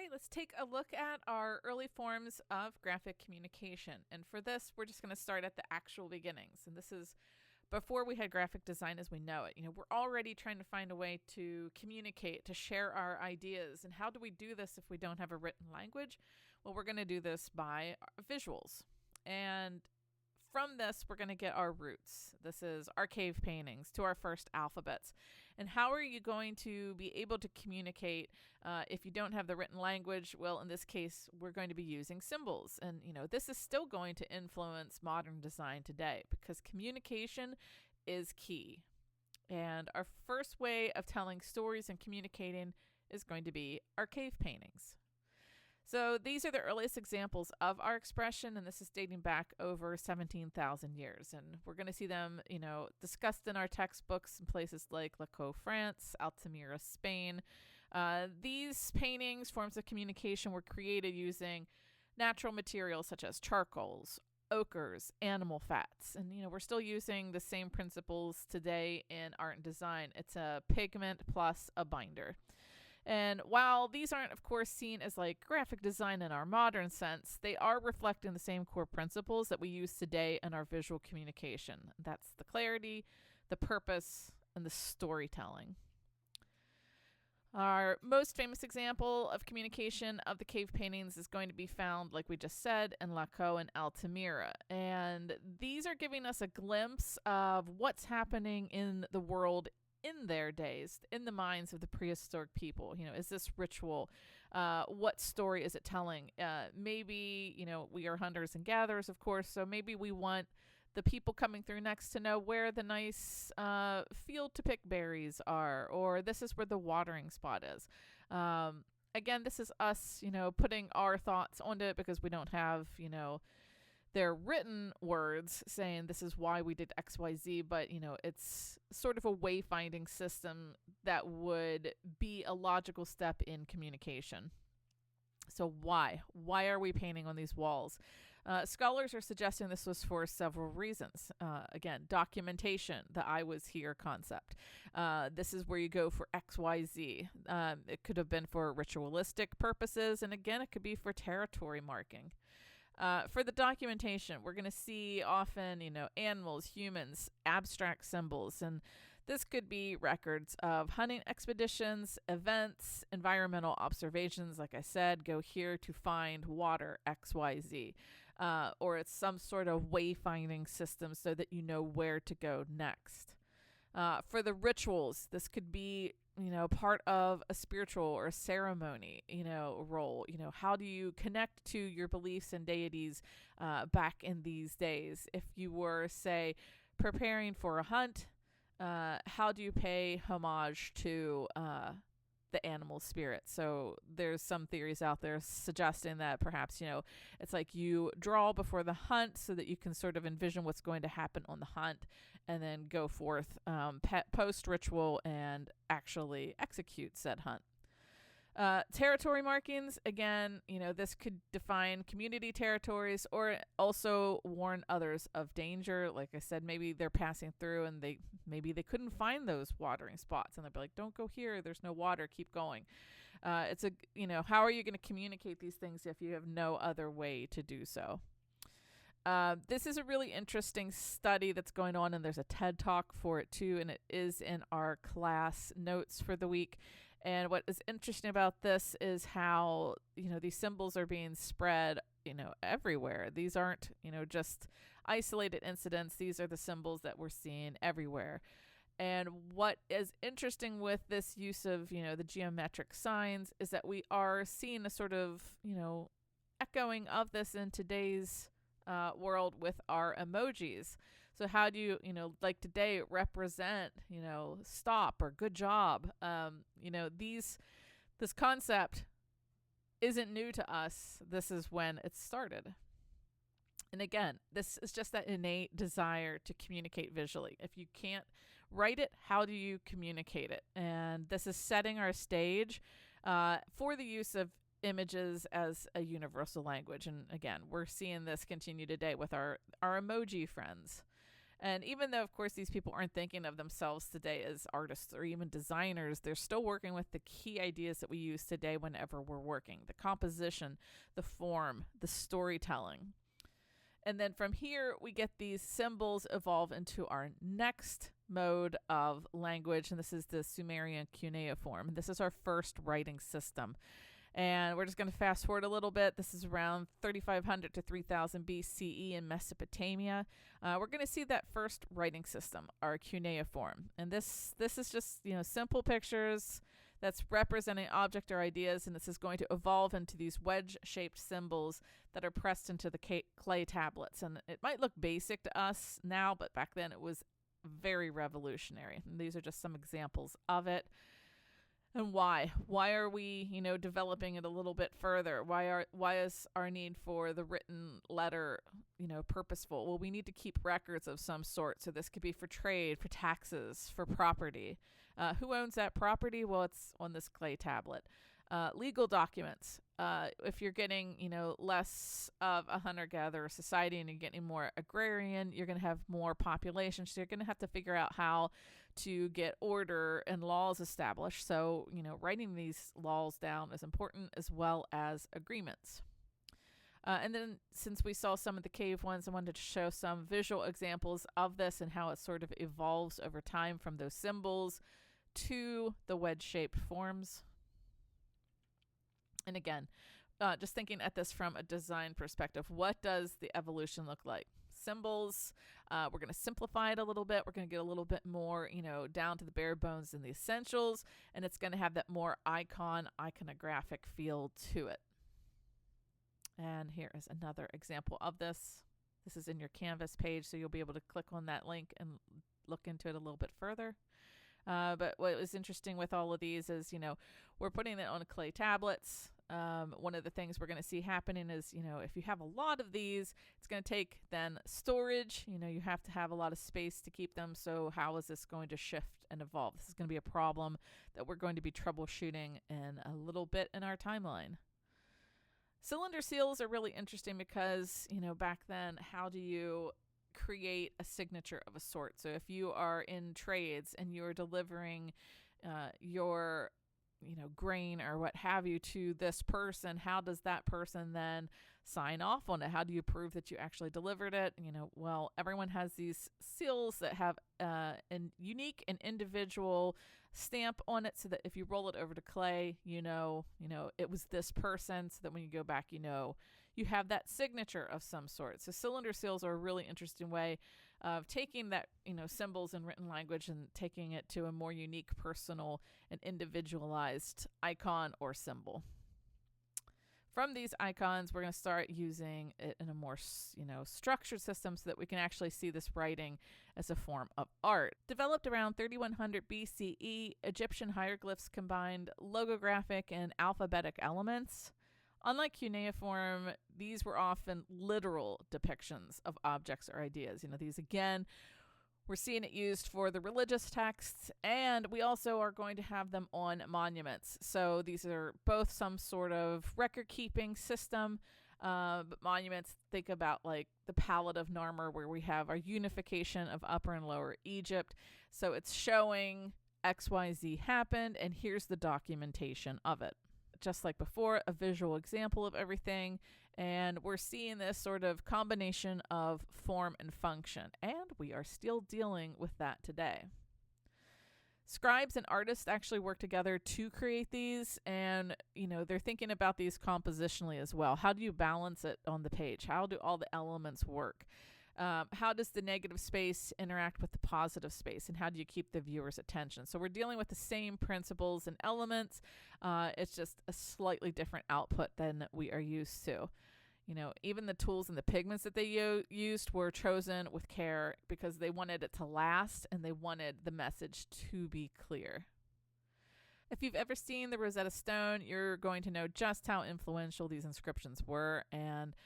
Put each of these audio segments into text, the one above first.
right, let's take a look at our early forms of graphic communication. And for this, we're just going to start at the actual beginnings. And this is before we had graphic design as we know it. We're already trying to find a way to communicate, to share our ideas. And how do we do this if we don't have a written language? Well, we're going to do this by visuals. And from this, we're going to get our roots. This is our cave paintings to our first alphabets. And how are you going to be able to communicate if you don't have the written language? Well, in this case, we're going to be using symbols. And, this is still going to influence modern design today because communication is key. And our first way of telling stories and communicating is going to be our cave paintings. So these are the earliest examples of our expression, and this is dating back over 17,000 years. And we're going to see them, discussed in our textbooks in places like Lecaux, France, Altamira, Spain. These paintings, forms of communication, were created using natural materials such as charcoals, ochres, animal fats. And, we're still using the same principles today in art and design. It's a pigment plus a binder. And while these aren't, of course, seen as like graphic design in our modern sense, they are reflecting the same core principles that we use today in our visual communication. That's the clarity, the purpose, and the storytelling. Our most famous example of communication of the cave paintings is going to be found, like we just said, in Lecaux and Altamira. And these are giving us a glimpse of what's happening in the world in their days, in the minds of the prehistoric people. Is this ritual? What story is it telling? Maybe, we are hunters and gatherers, of course, so maybe we want the people coming through next to know where the nice field to pick berries are, or this is where the watering spot is. Again, this is us, putting our thoughts onto it because we don't have, their written words saying this is why we did XYZ, but it's sort of a wayfinding system that would be a logical step in communication. So why are we painting on these walls? Scholars are suggesting this was for several reasons. Again, documentation, the I was here concept. This is where you go for XYZ. It could have been for ritualistic purposes, and again, it could be for territory marking. For the documentation, we're going to see often, animals, humans, abstract symbols, and this could be records of hunting expeditions, events, environmental observations. Like I said, go here to find water, XYZ, or it's some sort of wayfinding system so that you know where to go next. For the rituals, this could be part of a spiritual or a ceremony, role. How do you connect to your beliefs and deities back in these days? If you were, say, preparing for a hunt, how do you pay homage to the animal spirit? So there's some theories out there suggesting that perhaps, it's like you draw before the hunt so that you can sort of envision what's going to happen on the hunt and then go forth post ritual and actually execute said hunt. Territory markings, again, this could define community territories or also warn others of danger. Like I said, maybe they're passing through and maybe they couldn't find those watering spots and they'll be like, don't go here, there's no water, keep going. It's how are you going to communicate these things if you have no other way to do so? This is a really interesting study that's going on, and there's a TED Talk for it too, and it is in our class notes for the week. And what is interesting about this is how, these symbols are being spread, everywhere. These aren't, just isolated incidents. These are the symbols that we're seeing everywhere. And what is interesting with this use of, the geometric signs is that we are seeing a sort of, echoing of this in today's world with our emojis. So how do you, like today represent, stop or good job? This concept isn't new to us. This is when it started. And again, this is just that innate desire to communicate visually. If you can't write it, how do you communicate it? And this is setting our stage for the use of images as a universal language. And again, we're seeing this continue today with our emoji friends. And even though, of course, these people aren't thinking of themselves today as artists or even designers, they're still working with the key ideas that we use today whenever we're working: the composition, the form, the storytelling. And then from here, we get these symbols evolve into our next mode of language, and this is the Sumerian cuneiform. This is our first writing system. And we're just going to fast forward a little bit. This is around 3500 to 3000 BCE in Mesopotamia. We're going to see that first writing system, our cuneiform. And this is just, simple pictures that's representing object or ideas, and this is going to evolve into these wedge-shaped symbols that are pressed into the clay tablets. And it might look basic to us now, but back then it was very revolutionary. And these are just some examples of it. And why? Why are we, developing it a little bit further? Why is our need for the written letter, purposeful? Well, we need to keep records of some sort. So this could be for trade, for taxes, for property. Who owns that property? Well, it's on this clay tablet. Legal documents. If you're getting, less of a hunter-gatherer society and you're getting more agrarian, you're going to have more population. So you're going to have to figure out how to get order and laws established. So, writing these laws down is important, as well as agreements. And then since we saw some of the cave ones, I wanted to show some visual examples of this and how it sort of evolves over time from those symbols to the wedge-shaped forms. And again, just thinking at this from a design perspective, what does the evolution look like? Symbols, we're going to simplify it a little bit. We're going to get a little bit more, down to the bare bones and the essentials, and it's going to have that more iconographic feel to it. And here is another example of this. This is in your Canvas page, so you'll be able to click on that link and look into it a little bit further. But what was interesting with all of these is, we're putting it on clay tablets. One of the things we're going to see happening is, if you have a lot of these, it's going to take then storage. You have to have a lot of space to keep them. So how is this going to shift and evolve? This is going to be a problem that we're going to be troubleshooting in a little bit in our timeline. Cylinder seals are really interesting because, back then, how do you create a signature of a sort? So if you are in trades and you're delivering your grain or what have you to this person, how does that person then sign off on it? How do you prove that you actually delivered it? Well, everyone has these seals that have a unique and individual stamp on it, so that if you roll it over to clay, it was this person, so that when you go back, you have that signature of some sort. So cylinder seals are a really interesting way of taking that, symbols in written language and taking it to a more unique, personal, and individualized icon or symbol. From these icons, we're going to start using it in a more, structured system so that we can actually see this writing as a form of art. Developed around 3100 BCE, Egyptian hieroglyphs combined logographic and alphabetic elements. Unlike cuneiform, these were often literal depictions of objects or ideas. These again, we're seeing it used for the religious texts, and we also are going to have them on monuments. So these are both some sort of record-keeping system. But monuments, think about like the Palette of Narmer, where we have our unification of Upper and Lower Egypt. So it's showing XYZ happened, and here's the documentation of it. Just like before, a visual example of everything. And we're seeing this sort of combination of form and function. And we are still dealing with that today. Scribes and artists actually work together to create these. And, they're thinking about these compositionally as well. How do you balance it on the page? How do all the elements work? How does the negative space interact with the positive space, and how do you keep the viewer's attention? So we're dealing with the same principles and elements. It's just a slightly different output than we are used to. Even the tools and the pigments that they used were chosen with care because they wanted it to last and they wanted the message to be clear. If you've ever seen the Rosetta Stone, you're going to know just how influential these inscriptions were. And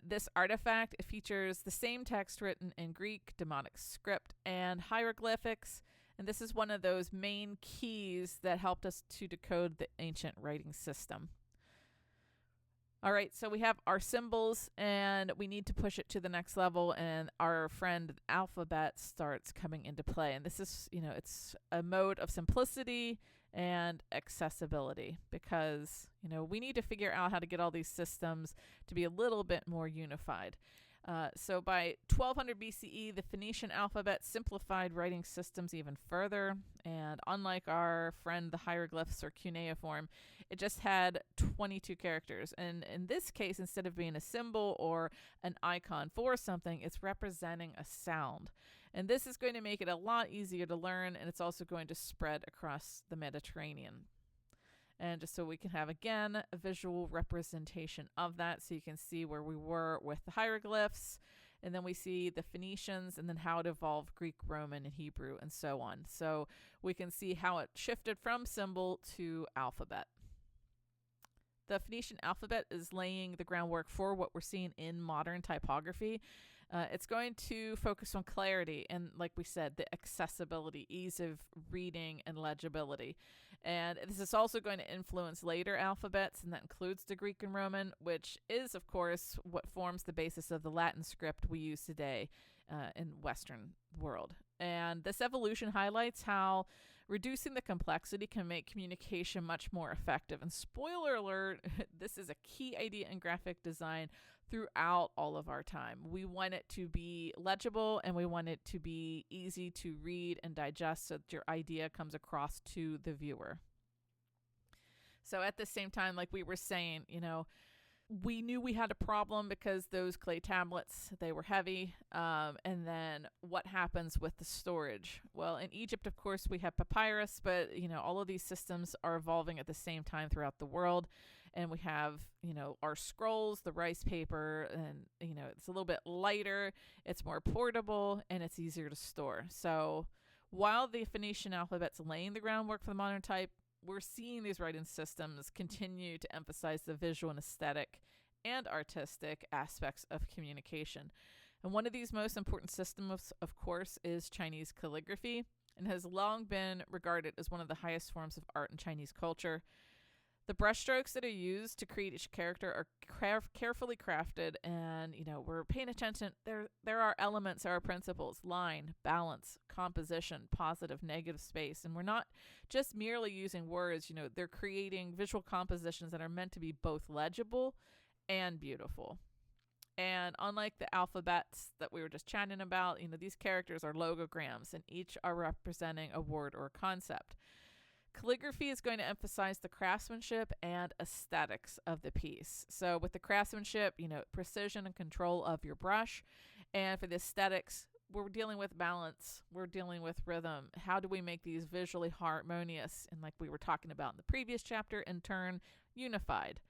this artifact, it features the same text written in Greek, Demotic script, and hieroglyphics. And this is one of those main keys that helped us to decode the ancient writing system. All right, so we have our symbols and we need to push it to the next level, and our friend alphabet starts coming into play. And this is, it's a mode of simplicity and accessibility because, we need to figure out how to get all these systems to be a little bit more unified. So by 1200 BCE, the Phoenician alphabet simplified writing systems even further. And unlike our friend, the hieroglyphs or cuneiform, it just had 22 characters. And in this case, instead of being a symbol or an icon for something, it's representing a sound. And this is going to make it a lot easier to learn, and it's also going to spread across the Mediterranean. And just so we can have, again, a visual representation of that, so you can see where we were with the hieroglyphs, and then we see the Phoenicians, and then how it evolved Greek, Roman, and Hebrew, and so on. So we can see how it shifted from symbol to alphabet. The Phoenician alphabet is laying the groundwork for what we're seeing in modern typography. It's going to focus on clarity and, like we said, the accessibility, ease of reading and legibility. And this is also going to influence later alphabets, and that includes the Greek and Roman, which is, of course, what forms the basis of the Latin script we use today in Western world. And this evolution highlights how reducing the complexity can make communication much more effective. And spoiler alert, this is a key idea in graphic design throughout all of our time. We want it to be legible, and we want it to be easy to read and digest so that your idea comes across to the viewer. So at the same time, like we were saying, we knew we had a problem because those clay tablets, they were heavy. And then what happens with the storage? Well, in Egypt, of course, we have papyrus, but, all of these systems are evolving at the same time throughout the world. And we have, our scrolls, the rice paper, and, it's a little bit lighter, it's more portable, and it's easier to store. So while the Phoenician alphabet's laying the groundwork for the modern type, we're seeing these writing systems continue to emphasize the visual and aesthetic and artistic aspects of communication. And one of these most important systems, of course, is Chinese calligraphy, and has long been regarded as one of the highest forms of art in Chinese culture. The brushstrokes that are used to create each character are carefully crafted, and, we're paying attention. There are elements, there are principles: line, balance, composition, positive, negative space. And we're not just merely using words, they're creating visual compositions that are meant to be both legible and beautiful. And unlike the alphabets that we were just chatting about, these characters are logograms, and each are representing a word or a concept. Calligraphy is going to emphasize the craftsmanship and aesthetics of the piece. So with the craftsmanship, precision and control of your brush. And for the aesthetics, we're dealing with balance. We're dealing with rhythm. How do we make these visually harmonious? And like we were talking about in the previous chapter, in turn, unified.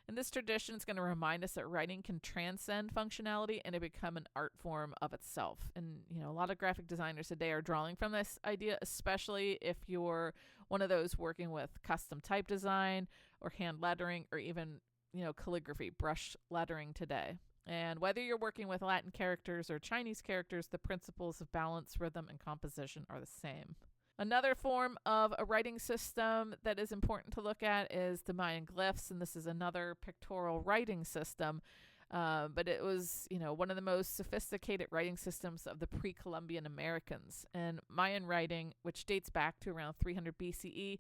And this tradition is going to remind us that writing can transcend functionality and it become an art form of itself. And, a lot of graphic designers today are drawing from this idea, especially if you're one of those working with custom type design or hand lettering or even, calligraphy, brush lettering today. And whether you're working with Latin characters or Chinese characters, the principles of balance, rhythm, and composition are the same. Another form of a writing system that is important to look at is the Mayan glyphs, and this is another pictorial writing system, but it was, one of the most sophisticated writing systems of the pre-Columbian Americans. And Mayan writing, which dates back to around 300 BCE,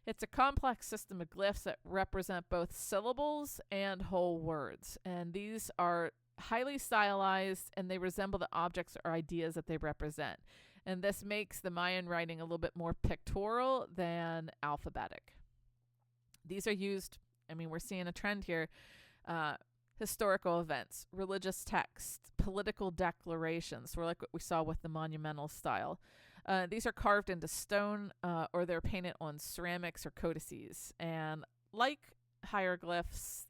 it's a complex system of glyphs that represent both syllables and whole words, and these are highly stylized, and they resemble the objects or ideas that they represent. And this makes the Mayan writing a little bit more pictorial than alphabetic. These are used, we're seeing a trend here, historical events, religious texts, political declarations, or like what we saw with the monumental style. These are carved into stone or they're painted on ceramics or codices. And like hieroglyphs,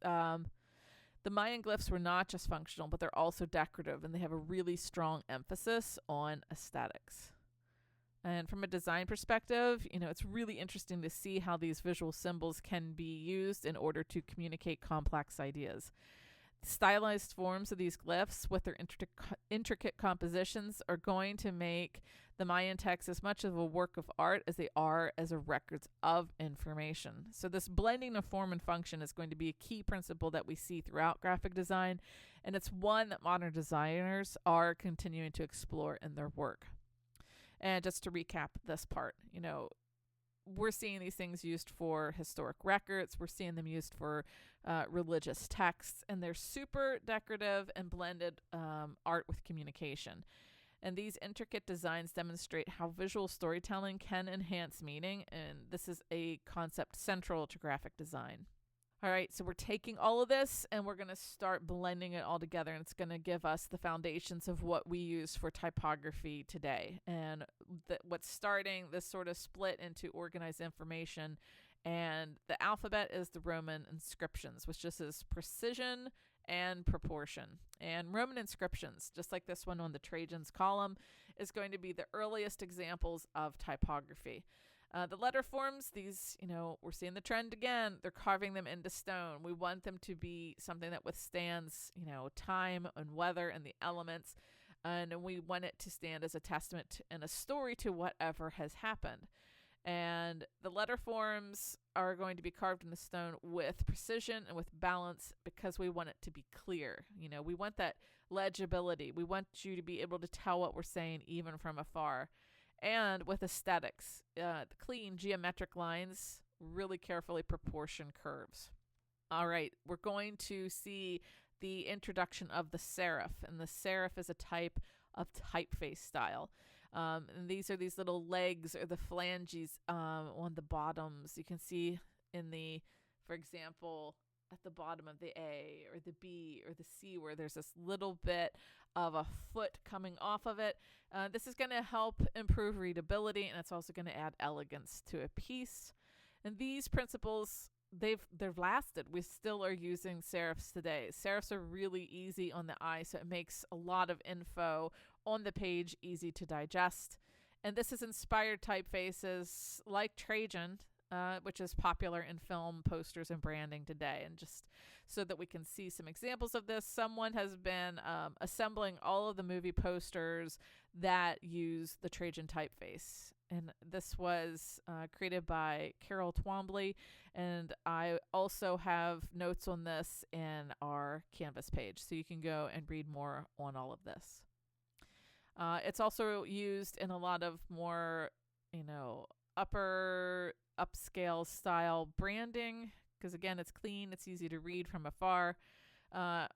the Mayan glyphs were not just functional, but they're also decorative, and they have a really strong emphasis on aesthetics. And from a design perspective, it's really interesting to see how these visual symbols can be used in order to communicate complex ideas. The stylized forms of these glyphs with their intricate compositions are going to make the Mayan texts as much of a work of art as they are as a records of information. So this blending of form and function is going to be a key principle that we see throughout graphic design, and it's one that modern designers are continuing to explore in their work. And just to recap this part, we're seeing these things used for historic records. We're seeing them used for religious texts, and they're super decorative and blended art with communication. And these intricate designs demonstrate how visual storytelling can enhance meaning, and this is a concept central to graphic design. All right, so we're taking all of this and we're going to start blending it all together, and it's going to give us the foundations of what we use for typography today. And what's starting this sort of split into organized information, and the alphabet is the Roman inscriptions, which just is precision and proportion. And Roman inscriptions, just like this one on the Trajan's column, is going to be the earliest examples of typography. The letter forms, these, we're seeing the trend again. They're carving them into stone. We want them to be something that withstands, time and weather and the elements. And we want it to stand as a testament and a story to whatever has happened. And the letter forms are going to be carved in the stone with precision and with balance because we want it to be clear. We want that legibility. We want you to be able to tell what we're saying even from afar. And with aesthetics, the clean geometric lines, really carefully proportioned curves. All right, we're going to see the introduction of the serif, and the serif is a type of typeface style. And these are these little legs or the phalanges on the bottoms. You can see for example, at the bottom of the A or the B or the C, where there's this little bit of a foot coming off of it. This is going to help improve readability, and it's also going to add elegance to a piece. And these principles, they've lasted. We still are using serifs today. Serifs are really easy on the eye, so it makes a lot of info on the page easy to digest. And this has inspired typefaces like Trajan, which is popular in film, posters, and branding today. And just so that we can see some examples of this, someone has been assembling all of the movie posters that use the Trajan typeface. And this was created by Carol Twombly, and I also have notes on this in our Canvas page, so you can go and read more on all of this. It's also used in a lot of more, upscale style branding, because again, it's clean, it's easy to read from afar,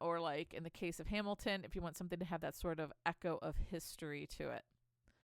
or like in the case of Hamilton, if you want something to have that sort of echo of history to it.